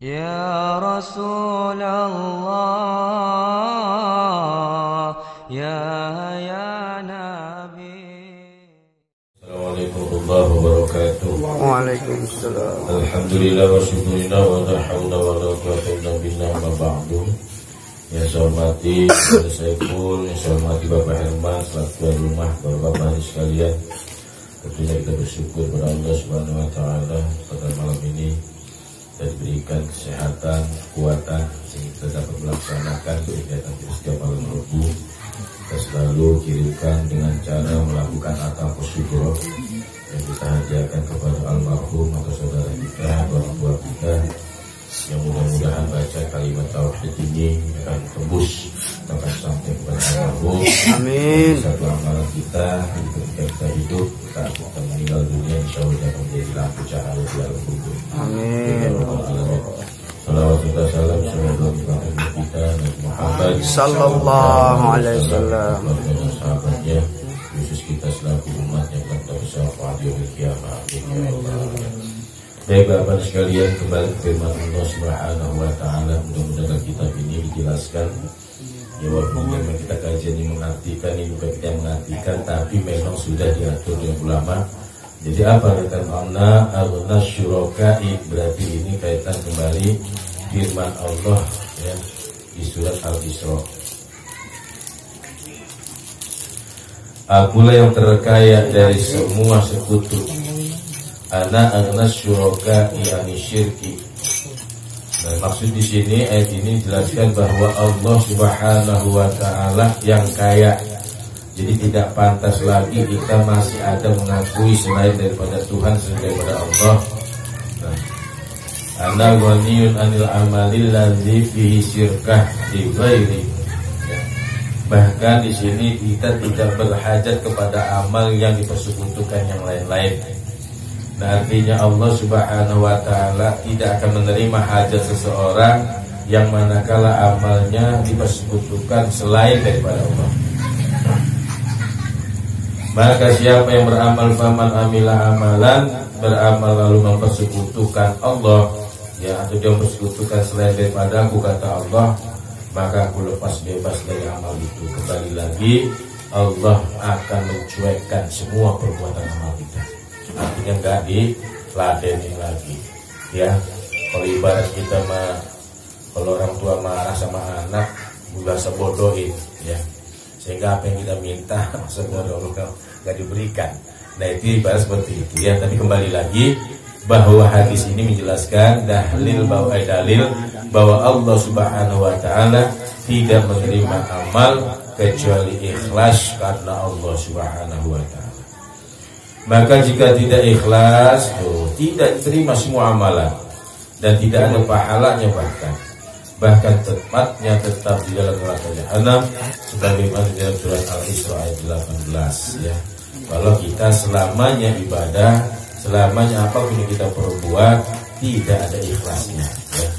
Ya Rasulullah, ya Nabi. Assalamualaikum warahmatullahi wabarakatuh. Waalaikumsalam. Alhamdulillah wa syukurillah wa la hawla wa la quwwata illa billah ma ba'du. Ya saya hormati Bapak Saiful, ya saya hormati Bapak Herman selaku tuan rumah, Bapak-bapak sekalian. Tentunya kita bersyukur kepada Allah Subhanahu wa taala pada malam ini dan diberikan kesehatan, kekuatan sehingga kita dapat melaksanakan kegiatan kita setiap malam Rabu. Kita selalu kirimkan dengan cara melakukan ataqus syukur yang kita hadiahkan kepada almarhum atau saudara kita, orang tua kita, yang mudah-mudahan baca kalimat tauhid ini akan tembus akan sampai kepada almarhum. Amin. Satu amalan kita ketika kita hidup, kita meninggal dunia, insya Allah akan menjadi lampu cahaya di alam kubur. Amin. Salawat kita salam semoga kita Nabi Muhammad sallallahu alaihi wasallam dan sahabatnya, khusus kita selaku umat yang akan bersyafaat di yaumil qiyamah. Baik Bapak sekalian, kembali ke firman Allah Subhanahu wa taala. Mudah-mudahan kitab ini dijelaskan. Ya walaupun memang kita kajian ini mengartikan, ini bukan kita yang mengartikan, tapi memang sudah diatur oleh ulama. Jadi apa kaitan makna al-nas syuraka'i, berarti ini kaitan kembali firman Allah ya di surat Al-Isra. Akulah yang terkaya dari semua sekutu. Ana agnas syuraka'i ani syirki. Nah, maksud di sini ayat ini jelaskan bahwa Allah Subhanahu wa taala yang kaya. Jadi tidak pantas lagi kita masih ada mengakui selain daripada Tuhan, selain daripada Allah. Nah, ana ghaniyun anil amalil ladzi fihi syirkah li ghairi. Bahkan di sini kita tidak berhajat kepada amal yang dipersekutukan yang lain-lain. Nah, artinya Allah Subhanahu wa taala tidak akan menerima hajat seseorang yang manakala amalnya dipersekutukan selain daripada Allah. Maka siapa yang beramal faman amila amalan, beramal lalu mempersekutukan Allah ya, atau dia mempersekutukan selain daripada aku, kata Allah, maka aku lepas bebas dari amal itu. Kembali lagi, Allah akan mencuekkan semua perbuatan amal kita. Artinya enggak diladeni lagi ya. Kalau ibarat kita kalau orang tua marah sama anak, juga sebodohin ya, sehingga apa yang kita minta sebodoh enggak diberikan. Nah itu ibarat seperti itu ya. Tapi kembali lagi bahwa hadis ini menjelaskan dalil bahwa Allah Subhanahu wa taala tidak menerima amal kecuali ikhlas karena Allah Subhanahu wa taala. Maka jika tidak ikhlas, tidak diterima semua amalan dan tidak ada pahalanya, bahkan tempatnya tetap di dalam neraka jahanam, sebagaimana di dalam surat Al-Isra ayat 18 ya. Kalau kita selamanya ibadah, selamanya apapun yang kita perbuat tidak ada ikhlasnya ya.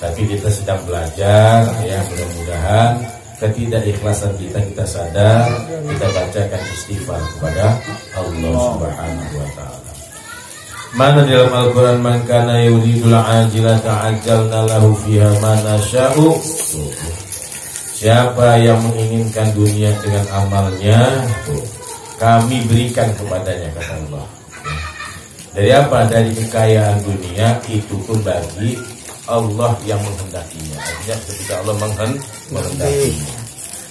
Tapi kita sedang belajar ya, mudah-mudahan ketidakikhlasan kita sadar, kita bacakan istighfar kepada Allah Subhanahu wa taala. Mana dalam Al-Qur'an, man kana yuridul ajilata ajjalna lahu fiha ma nasya'u. Siapa yang menginginkan dunia dengan amalnya, kami berikan kepadanya, kata Allah. Dari apa? Dari kekayaan dunia itu pun bagi Allah yang menghendakinya. Artinya ketika Allah menghendakinya.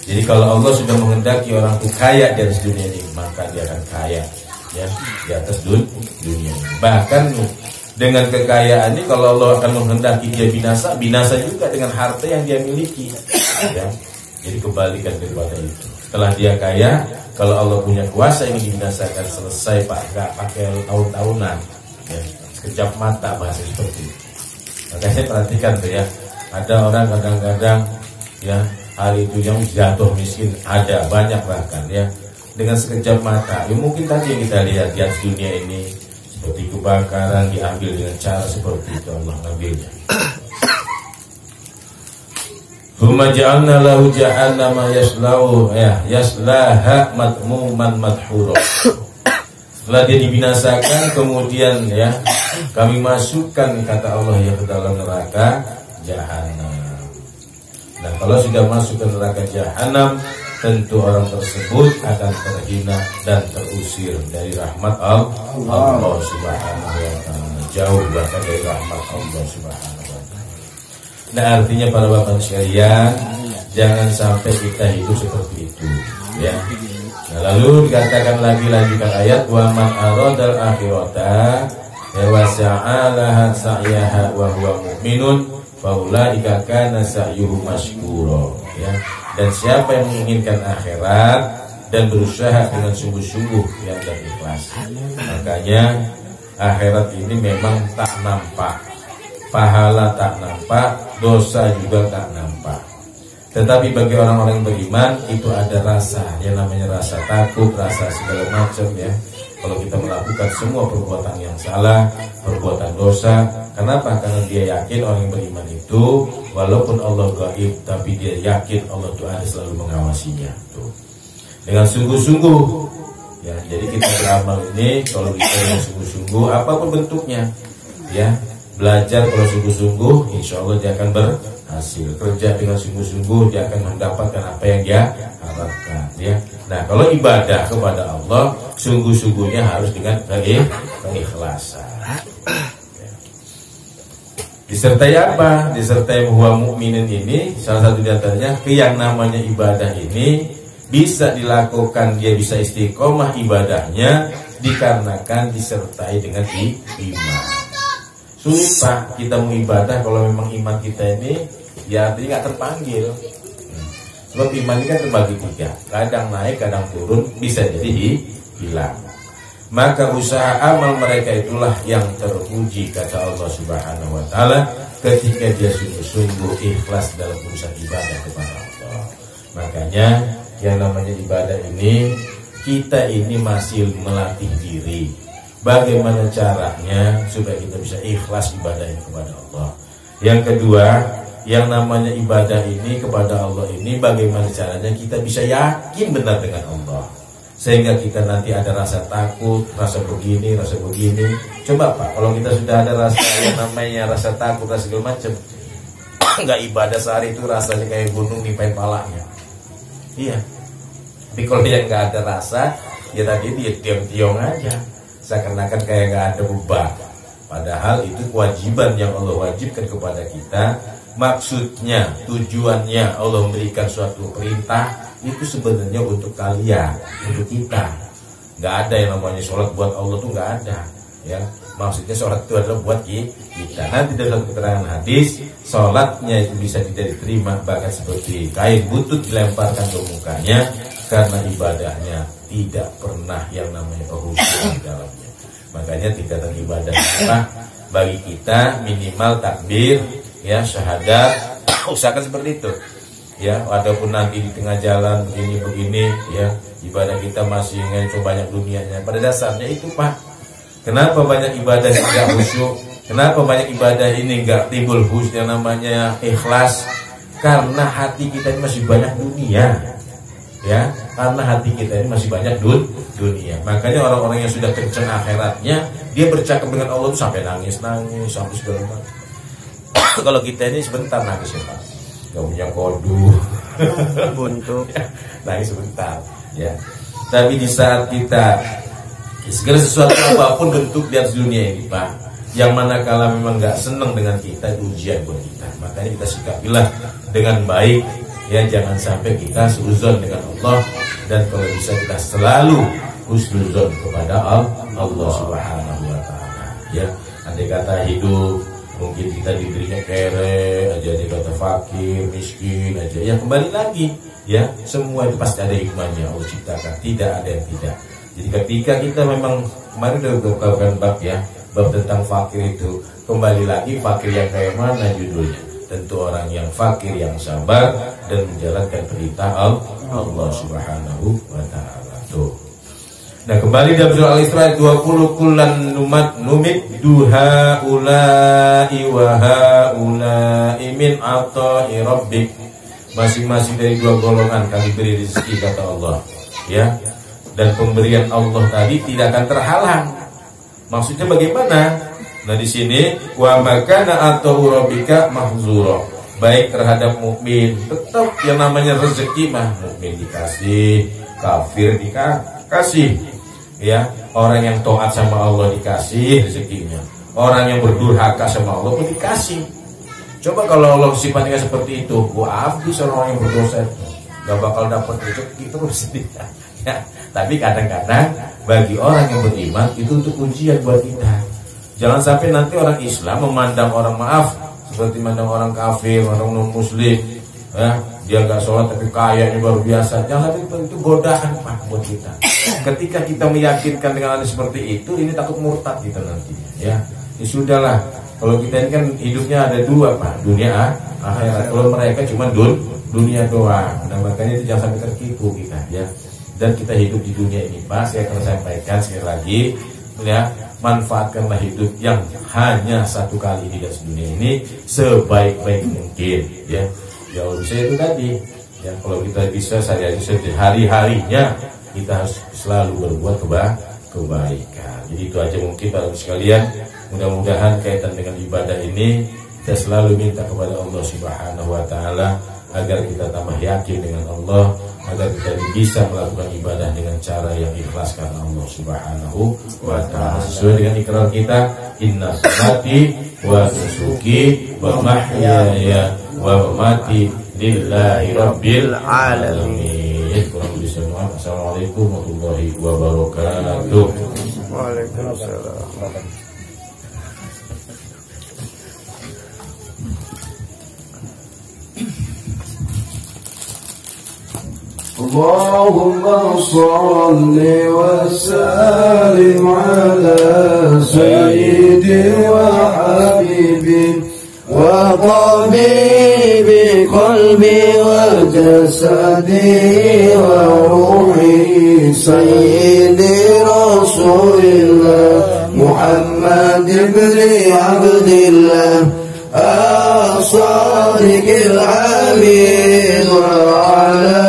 Jadi kalau Allah sudah menghendaki orang itu kaya di atas dunia ini, maka dia akan kaya ya di atas dunia ini. Bahkan dengan kekayaan ini, kalau Allah akan menghendaki dia binasa, binasa juga dengan harta yang dia miliki ya. Jadi kebalikan daripada itu. Setelah dia kaya, kalau Allah punya kuasa ingin dibinasakan, selesai gak pakai tahun-tahunan ya. Sekejap mata, bahasa seperti itu. Makanya perhatikan tuh ya, ada orang kadang-kadang ya hari itu yang jatuh miskin, ada banyak bahkan ya, dengan sekejap mata. Ya mungkin tadi yang kita lihat di atas dunia ini seperti kebakaran, diambil dengan cara seperti itu Allah ngambilnya. Huma ja'alna lahu jahannama yaslaha madmuman madhura. Setelah dia dibinasakan, kemudian ya kami masukkan kata Allah ya ke dalam neraka jahanam. Nah, kalau sudah masuk ke neraka jahanam, tentu orang tersebut akan terhina dan terusir dari rahmat Allah Subhanahu wa taala, jauh bahkan dari rahmat Allah Subhanahu wa taala. Nah, artinya para bapak sekalian, jangan sampai kita hidup seperti itu, ya. Nah, lalu dikatakan lagi lanjutan ayat, wa man aradal akhirata wa sa'alaha sa'yaha wa huwa mu'minun faulaika kana sa'yuhum mashkura, ya. Dan siapa yang menginginkan akhirat dan berusaha dengan sungguh-sungguh yang dan ikhlas, makanya akhirat ini memang tak nampak, pahala tak nampak, dosa juga tak nampak. Tetapi bagi orang-orang yang beriman itu ada rasa, yang namanya rasa takut, rasa segala macam, ya. Kalau kita melakukan semua perbuatan yang salah, perbuatan dosa, kenapa? Karena dia yakin orang yang beriman itu walaupun Allah gaib, tapi dia yakin Allah itu ada selalu mengawasinya. Tuh. Dengan sungguh-sungguh, ya. Jadi kita beramal ini kalau bisa dengan sungguh-sungguh, apapun bentuknya, ya. Belajar kalau sungguh-sungguh, insya Allah dia akan berhasil. Kerja dengan sungguh-sungguh, dia akan mendapatkan apa yang dia harapkan, ya. Nah, kalau ibadah kepada Allah, sungguh-sungguhnya harus dengan keikhlasan. Disertai apa? Disertai huwa mu'minin ini, salah satu diantaranya, yang namanya ibadah ini bisa dilakukan, dia bisa istiqomah ibadahnya dikarenakan disertai dengan iman. Sulit Pak kita mau ibadah kalau memang iman kita ini ya artinya nggak terpanggil. Sebab iman ini kan terbagi tiga, kadang naik, kadang turun, bisa jadi hilang. Maka usaha amal mereka itulah yang teruji kata Allah Subhanahu wa taala ketika dia sungguh-sungguh ikhlas dalam urusan ibadah kepada Allah. Makanya yang namanya ibadah ini, kita ini masih melatih diri. Bagaimana caranya supaya kita bisa ikhlas ibadahnya kepada Allah. Yang kedua, yang namanya ibadah ini kepada Allah ini, bagaimana caranya kita bisa yakin benar dengan Allah, sehingga kita nanti ada rasa takut, rasa begini, rasa begini. Coba Pak, kalau kita sudah ada rasa yang namanya rasa takut, rasa segala macam, nggak ibadah sehari itu rasanya kayak gunung nimpain palanya. Iya. Tapi kalau yang nggak ada rasa, ya tadi dia diam-diam aja, seakan-akan kayak nggak ada beban. Padahal itu kewajiban yang Allah wajibkan kepada kita. Maksudnya, tujuannya Allah memberikan suatu perintah itu sebenarnya untuk kalian, untuk kita. Nggak ada yang namanya sholat buat Allah tuh nggak ada, ya. Maksudnya sholat itu adalah buat kita. Nanti dalam keterangan hadis, sholatnya itu bisa tidak diterima, bahkan seperti kain butut dilemparkan ke mukanya, karena ibadahnya tidak pernah yang namanya khusyuk di dalamnya. Makanya tingkatan ibadah apa bagi kita minimal takbir, ya, syahadat, usahakan seperti itu, ya. Walaupun nanti di tengah jalan begini, ya, ibadah kita masih ingin banyak dunianya. Pada dasarnya itu Pak, kenapa banyak ibadah yang tidak khusyuk? Kenapa banyak ibadah ini nggak timbul khusyuk yang namanya ikhlas? Karena hati kita ini masih banyak dunia, ya. Karena hati kita ini masih banyak dunia. Makanya orang-orang yang sudah kenceng akhiratnya, dia bercakap dengan Allah itu sampai nangis, sampai segala macam. Kalau kita ini sebentar nangis, ya Pak, gak punya kodu buntu, nangis sebentar, ya. Tapi di saat kita segala sesuatu apapun bentuk di atas dunia ini Pak, yang manakala memang gak senang dengan kita, itu ujian buat kita. Makanya kita sikapilah dengan baik, ya. Jangan sampai kita suudzon dengan Allah, dan kalau bisa kita selalu husnuzon kepada Allah Subhanahu wa taala, ya. Andai kata hidup mungkin kita diberinya kere aja, dikata fakir, miskin aja, ya kembali lagi, ya, semua itu pasti ada hikmahnya Allah ciptakan, tidak ada yang tidak. Jadi ketika kita memang kemarin udah bukakan bab, ya, bab tentang fakir itu, kembali lagi fakir yang kayak mana judulnya? Tentu orang yang fakir yang sabar dan menjalankan perintah Allah Subhanahu wa taala. Tuh. Nah, kembali dalam surah Al-Isra 20, kullan numit duha ulai wa haulai min ata'i rabbik. Masing-masing dari dua golongan kami beri rezeki kata Allah, ya. Dan pemberian Allah tadi tidak akan terhalang. Maksudnya bagaimana? Nah di sini wa makana atau rabbika mahzura, baik terhadap mukmin tetap yang namanya rezeki mah mukmin dikasih, kafir dikasih, ya orang yang taat sama Allah dikasih rezekinya, orang yang berdurhaka sama Allah pun dikasih. Coba kalau Allah sifatnya seperti itu, habis orang yang berdosa itu gak bakal dapat rezeki terus ya. Tapi kadang-kadang bagi orang yang beriman itu untuk ujian buat kita. Jangan sampai nanti orang Islam memandang orang maaf seperti memandang orang kafir, orang non muslim, ya dia nggak sholat tapi kayaknya luar biasa. Jangan sampai itu godaan Pak buat kita. Ketika kita meyakinkan dengan hal seperti itu, ini takut murtad kita nantinya. Ya sudahlah. Kalau kita ini kan hidupnya ada dua Pak, dunia akhirat. Kalau mereka cuma dunia doang. Nah makanya itu jangan sampai tertipu kita ya. Dan kita hidup di dunia ini Pak, saya akan sampaikan sekali lagi ya, manfaatkanlah hidup yang hanya satu kali di dunia ini sebaik-baik mungkin ya. Ya saya itu tadi ya, kalau kita bisa hari-harinya kita harus selalu berbuat kebaikan. Jadi itu aja mungkin Pak sekalian. Mudah-mudahan kaitan dengan ibadah ini kita selalu minta kepada Allah Subhanahu wa taala agar kita tambah yakin dengan Allah, agar kita bisa melakukan ibadah dengan cara yang ikhlas karena Allah Subhanahu wa taala sesuai dengan ikrar kita, inna salati wa nusuki wa mahyaya wa mamati lillahi rabbil alamin. Assalamualaikum warahmatullahi wabarakatuh. Waalaikumsalam. اللهم صل وسلم على سيدي وحبيبي وطبيب قلبي وجسدي وروحي سيدي رسول الله محمد بن عبد الله الصادق الأمين وعلى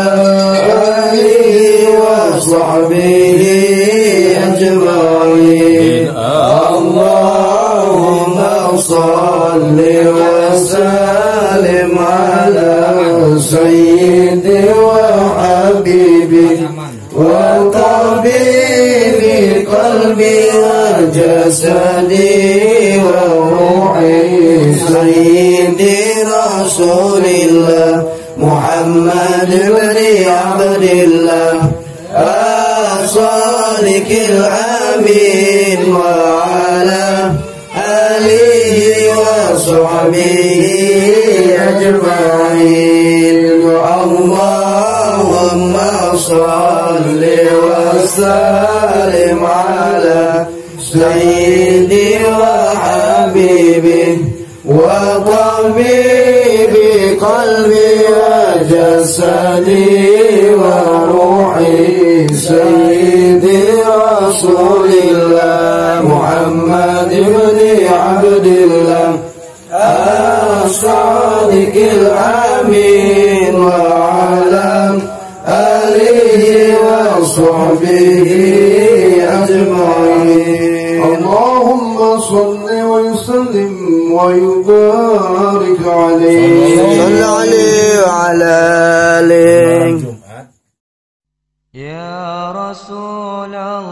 وصحبه أجمعين. اللهم صل وسلم على سيدي وحبيبي وطبيب قلبي وجسدي وروحي سيدي رسول الله محمد بن عبد الله الصادق الأمين وعلى آله وصحبه أجمعين. اللهم صل وسلم على سيدي وحبيبي وطبيب قلبي وجسدي وروحي سيدي رسول الله محمد بن عبد الله الصادق الأمين وعلى آله وصحبه أجمعين. اللهم صل وسلم ويبارك عليه صل عليه وعلى آله. Ya Rasulullah